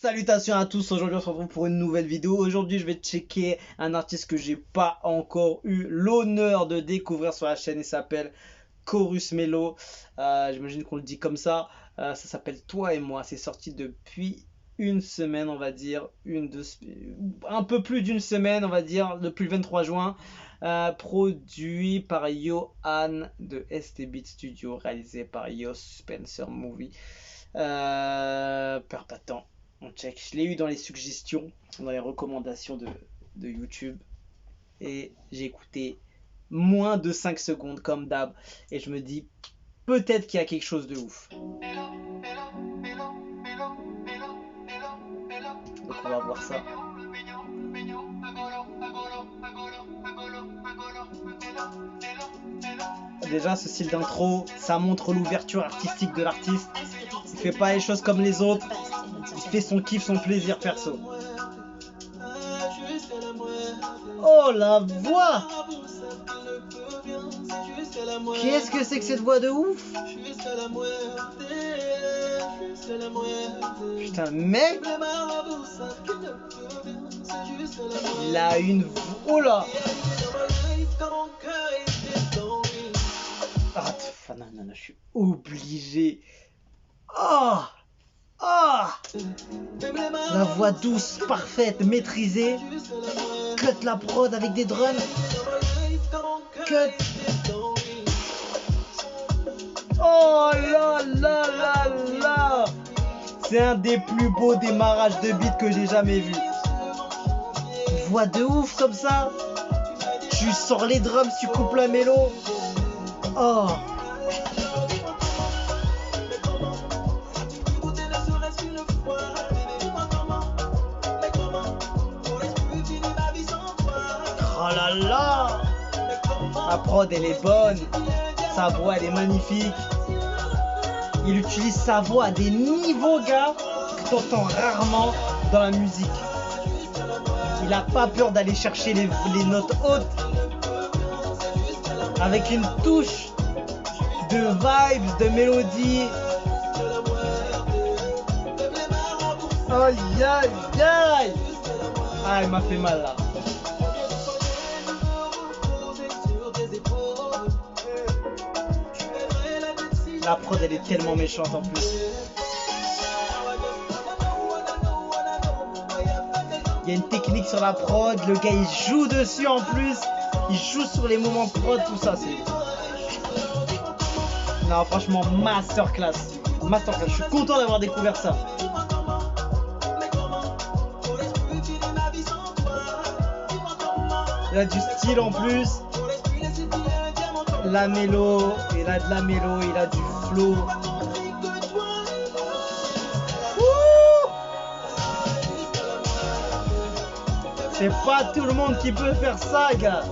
Salutations à tous, aujourd'hui on se retrouve pour une nouvelle vidéo. Aujourd'hui je vais checker un artiste que j'ai pas encore eu l'honneur de découvrir sur la chaîne. Il s'appelle Chorus Mello, j'imagine qu'on le dit comme ça. Ça s'appelle Toi et Moi, c'est sorti depuis une semaine on va dire, un peu plus d'une semaine on va dire, depuis le 23 juin. Produit par Yohan de ST Beat Studio, réalisé par Yo Spencer Movie. Perd pas de temps, on check. Je l'ai eu dans les suggestions, dans les recommandations de YouTube, et j'ai écouté moins de 5 secondes comme d'hab, et je me dis peut-être qu'il y a quelque chose de ouf. Donc on va voir ça. Déjà ce style d'intro, ça montre l'ouverture artistique de l'artiste. Il fait pas les choses comme les autres, il fait son kiff, son plaisir perso. Oh la voix! Qu'est-ce que c'est que cette voix de ouf? Putain, mec, il a une voix. Oh là! Ah, non, je suis obligé. Oh! Oh! La voix douce, parfaite, maîtrisée. Cut la prod avec des drums. Cut. Oh là là là là! C'est un des plus beaux démarrages de beat que j'ai jamais vu. Voix de ouf comme ça. Tu sors les drums, tu coupes la mélo. Oh! Oh là là! La prod elle est bonne, sa voix elle est magnifique. Il utilise sa voix à des niveaux, gars, que t'entends rarement dans la musique. Il a pas peur d'aller chercher les notes hautes avec une touche de vibes, de mélodie. Aïe aïe aïe! Ah, il m'a fait mal là. La prod elle est tellement méchante en plus. Il y a une technique sur la prod, le gars il joue dessus en plus. Il joue sur les moments prod, tout ça, c'est... Non, franchement, masterclass. Masterclass, je suis content d'avoir découvert ça. Il a du style en plus. La mélo, il a de la mélo, il a du flow. C'est pas tout le monde qui peut faire ça, gars.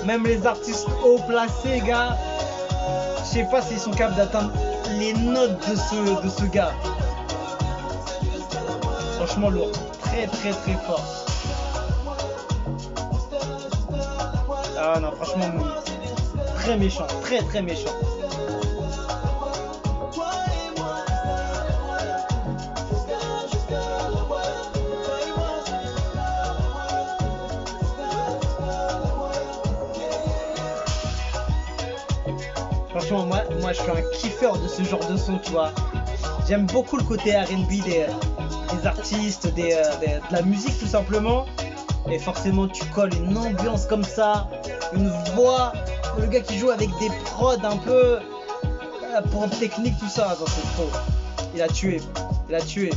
Même les artistes haut placés, gars, je sais pas s'ils sont capables d'atteindre les notes de ce gars. Franchement lourd, très très très fort. Ah non, franchement, très méchant, très très méchant. Franchement, moi je suis un kiffeur de ce genre de son, tu vois. J'aime beaucoup le côté R&B des artistes, de la musique tout simplement. Et forcément tu colles une ambiance comme ça, une voix, le gars qui joue avec des prods un peu pour technique, tout ça, c'est trop. Il a tué, il a tué.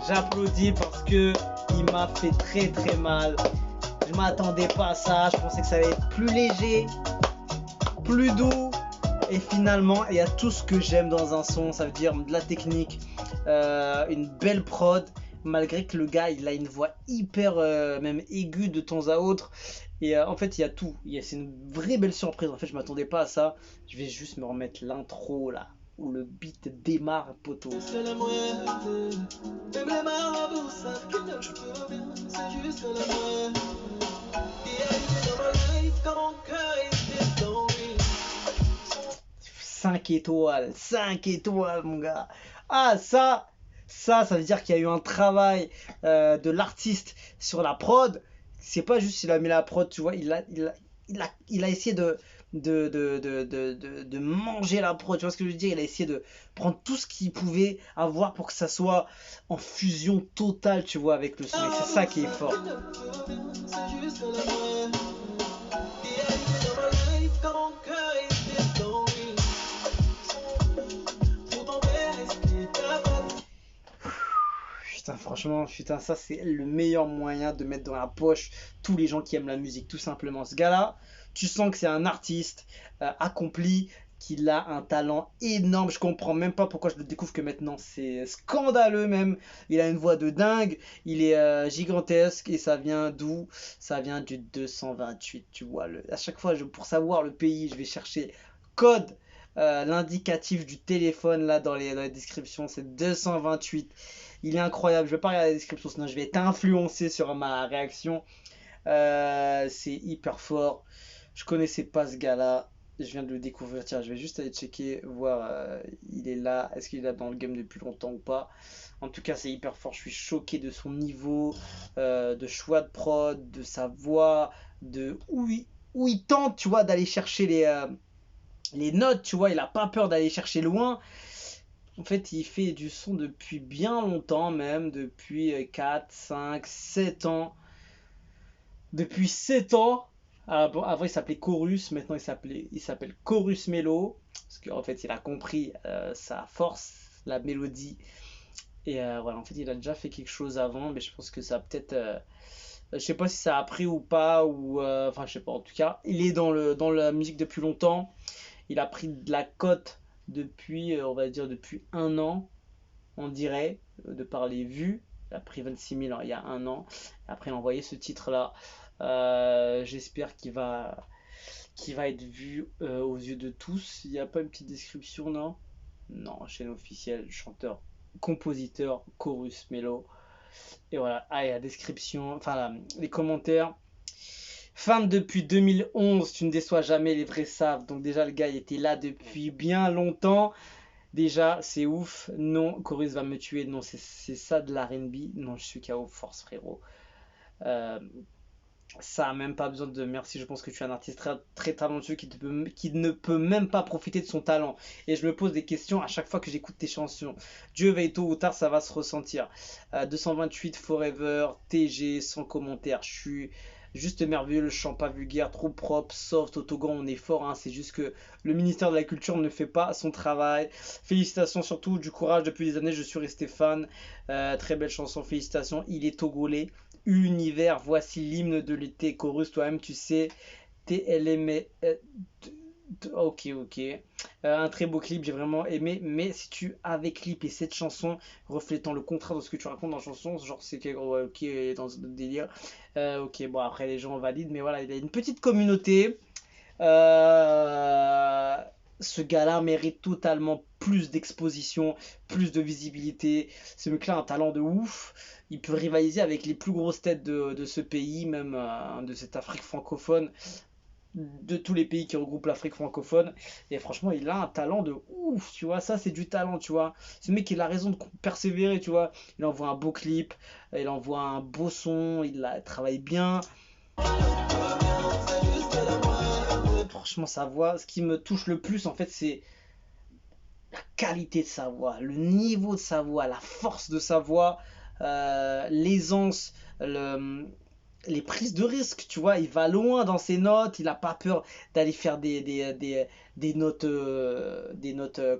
J'applaudis parce que il m'a fait très très mal. Je m'attendais pas à ça, je pensais que ça allait être plus léger, plus doux. Et finalement il y a tout ce que j'aime dans un son, ça veut dire de la technique, une belle prod. Malgré que le gars il a une voix hyper même aiguë de temps à autre, et en fait il y a tout, c'est une vraie belle surprise. En fait je m'attendais pas à ça. Je vais juste me remettre l'intro là où le beat démarre, poteau. 5 étoiles. 5 étoiles, mon gars. Ah, ça veut dire qu'il y a eu un travail de l'artiste sur la prod. C'est pas juste il a mis la prod, tu vois, il a essayé de manger la prod, tu vois ce que je veux dire? Il a essayé de prendre tout ce qu'il pouvait avoir pour que ça soit en fusion totale, tu vois, avec le son. Et c'est ça qui est fort. Putain, franchement, putain, ça c'est le meilleur moyen de mettre dans la poche tous les gens qui aiment la musique, tout simplement. Ce gars-là, tu sens que c'est un artiste accompli, qu'il a un talent énorme. Je comprends même pas pourquoi je le découvre que maintenant. C'est scandaleux même. Il a une voix de dingue, il est gigantesque et ça vient d'où? Ça vient du 228, tu vois. À chaque fois, pour savoir le pays, je vais chercher code. L'indicatif du téléphone là dans les descriptions, c'est 228. Il est incroyable. Je vais pas regarder la description, sinon je vais être influencé sur ma réaction. C'est hyper fort. Je connaissais pas ce gars-là. Je viens de le découvrir. Tiens, je vais juste aller checker, voir. Il est là. Est-ce qu'il est là dans le game depuis longtemps ou pas? En tout cas, c'est hyper fort. Je suis choqué de son niveau, de choix de prod, de sa voix, de où il tente, tu vois, d'aller chercher les notes. Tu vois, il a pas peur d'aller chercher loin. En fait, il fait du son depuis bien longtemps, même depuis 4, 5, 7 ans. Depuis 7 ans. Avant, il s'appelait Chorus, maintenant il s'appelle Chorus Mello. Parce qu'en fait, il a compris sa force, la mélodie. Et voilà, en fait, il a déjà fait quelque chose avant, mais je pense que ça a peut-être. Je sais pas si ça a pris ou pas, ou. Enfin, je sais pas. En tout cas, il est dans la musique depuis longtemps. Il a pris de la cote depuis, on va dire, depuis un an, on dirait, de par les vues. Il a pris 26 000 il y a un an. Après, il a envoyé ce titre-là. J'espère qu'il va être vu aux yeux de tous. Il n'y a pas une petite description, non? Non, chaîne officielle, chanteur, compositeur, chorus, mélo. Et voilà, ah, et la description, enfin les commentaires. Fan depuis 2011, tu ne déçois jamais, les vrais savent. Donc déjà, le gars, il était là depuis bien longtemps. Déjà, c'est ouf. Non, Chorus va me tuer. Non, c'est ça de l'R&B. Non, je suis KO force, frérot. Euh, Ça a même pas besoin de merci. Je pense que tu es un artiste très, très talentueux qui ne peut même pas profiter de son talent. Et je me pose des questions à chaque fois que j'écoute tes chansons. Dieu veille tôt ou tard, ça va se ressentir. 228 Forever, TG, sans commentaire. Je suis juste merveilleux, le chant pas vulgaire, trop propre, soft, autogan, on est fort. Hein. C'est juste que le ministère de la Culture ne fait pas son travail. Félicitations surtout, du courage depuis des années, je suis resté fan. Très belle chanson, félicitations. Il est togolais. Univers, voici l'hymne de l'été. Chorus, toi-même, tu sais. TLM. Ok, ok. Un très beau clip, j'ai vraiment aimé. Mais si tu avais clip et cette chanson reflétant le contraire de ce que tu racontes dans la chanson, genre c'est ok, dans ce délire. Ok, bon, après les gens valident, mais voilà, il a une petite communauté. Euh, Ce gars-là mérite totalement plus d'exposition, plus de visibilité. Ce mec-là a un talent de ouf. Il peut rivaliser avec les plus grosses têtes de ce pays, même de cette Afrique francophone, de tous les pays qui regroupent l'Afrique francophone. Et franchement, il a un talent de ouf, tu vois. Ça, c'est du talent, tu vois. Ce mec, il a raison de persévérer, tu vois. Il envoie un beau clip, il envoie un beau son, travaille bien. Franchement, sa voix, ce qui me touche le plus, en fait, c'est la qualité de sa voix, le niveau de sa voix, la force de sa voix, l'aisance, les prises de risque, tu vois, il va loin dans ses notes, il n'a pas peur d'aller faire des notes,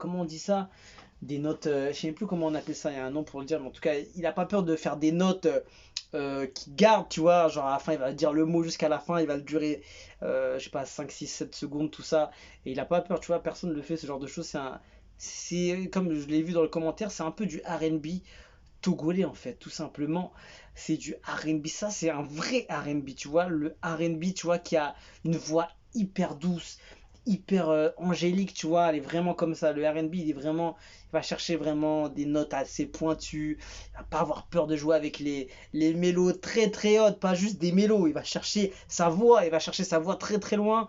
comment on dit ça? Des notes, je sais plus comment on appelle ça, il y a un nom pour le dire, mais en tout cas, il n'a pas peur de faire des notes qui gardent, tu vois, genre à la fin, il va dire le mot jusqu'à la fin, il va le durer, je sais pas, 5 6 7 secondes, tout ça, et il n'a pas peur, tu vois, personne ne le fait, ce genre de choses, c'est comme je l'ai vu dans le commentaire, c'est un peu du R&B togolais en fait, tout simplement. C'est du R&B, ça c'est un vrai R&B, tu vois, le R&B, tu vois, qui a une voix hyper douce, hyper angélique, tu vois, elle est vraiment comme ça. Le R&B, il va chercher vraiment des notes assez pointues, il va pas avoir peur de jouer avec les mélos très très hautes, pas juste des mélos, il va chercher sa voix très très loin.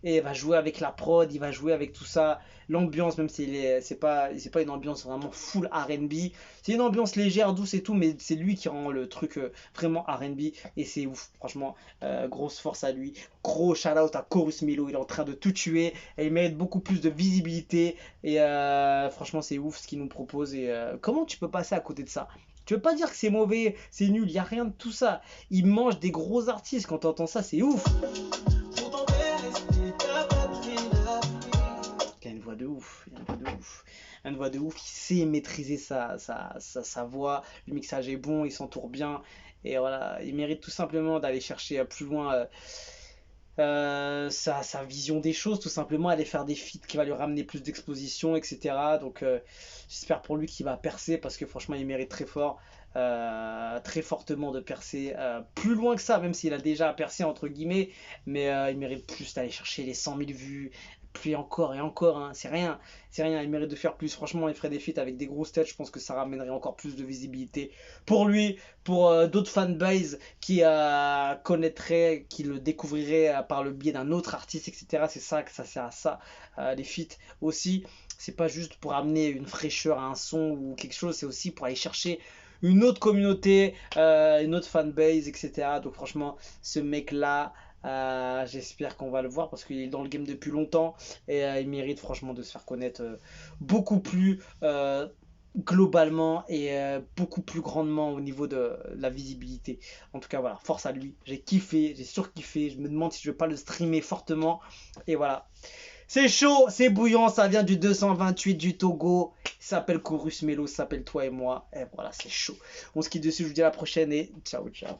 et il va jouer avec la prod, il va jouer avec tout ça, l'ambiance, même si c'est pas une ambiance vraiment full R&B, c'est une ambiance légère, douce et tout, mais c'est lui qui rend le truc vraiment R&B, et c'est ouf, franchement, grosse force à lui, gros shout out à Chorus Melo, il est en train de tout tuer, et il mérite beaucoup plus de visibilité, et franchement c'est ouf ce qu'il nous propose, et comment tu peux passer à côté de ça? Tu veux pas dire que c'est mauvais, c'est nul, il y a rien de tout ça. Il mange des gros artistes, quand t'entends ça, c'est ouf. Il a une voix de ouf, il a une voix de ouf. Il a une voix de ouf, il sait maîtriser sa voix, le mixage est bon, il s'entoure bien. Et voilà, il mérite tout simplement d'aller chercher plus loin sa vision des choses, tout simplement, aller faire des feats qui va lui ramener plus d'exposition, etc. Donc j'espère pour lui qu'il va percer parce que franchement il mérite très fort, très fortement de percer plus loin que ça, même s'il a déjà percé entre guillemets, mais il mérite plus d'aller chercher les 100 000 vues. Puis encore et encore, hein, c'est rien, il mérite de faire plus. Franchement, il ferait des feats avec des grosses têtes, je pense que ça ramènerait encore plus de visibilité pour lui, pour d'autres fanbases qui connaîtraient, qui le découvriraient par le biais d'un autre artiste, etc. C'est ça que ça sert à ça, les feats aussi. C'est pas juste pour amener une fraîcheur à un son ou quelque chose, c'est aussi pour aller chercher une autre communauté, une autre fanbase, etc. Donc franchement, ce mec-là, j'espère qu'on va le voir parce qu'il est dans le game depuis longtemps et il mérite franchement de se faire connaître beaucoup plus globalement et beaucoup plus grandement au niveau de la visibilité. En tout cas, voilà, force à lui. J'ai kiffé, j'ai surkiffé. Je me demande si je vais pas le streamer fortement. Et voilà. C'est chaud, c'est bouillant, ça vient du 228 du Togo. Il s'appelle Chorus Melo, ça s'appelle Toi et Moi. Et voilà, c'est chaud. On se quitte dessus, je vous dis à la prochaine et ciao, ciao.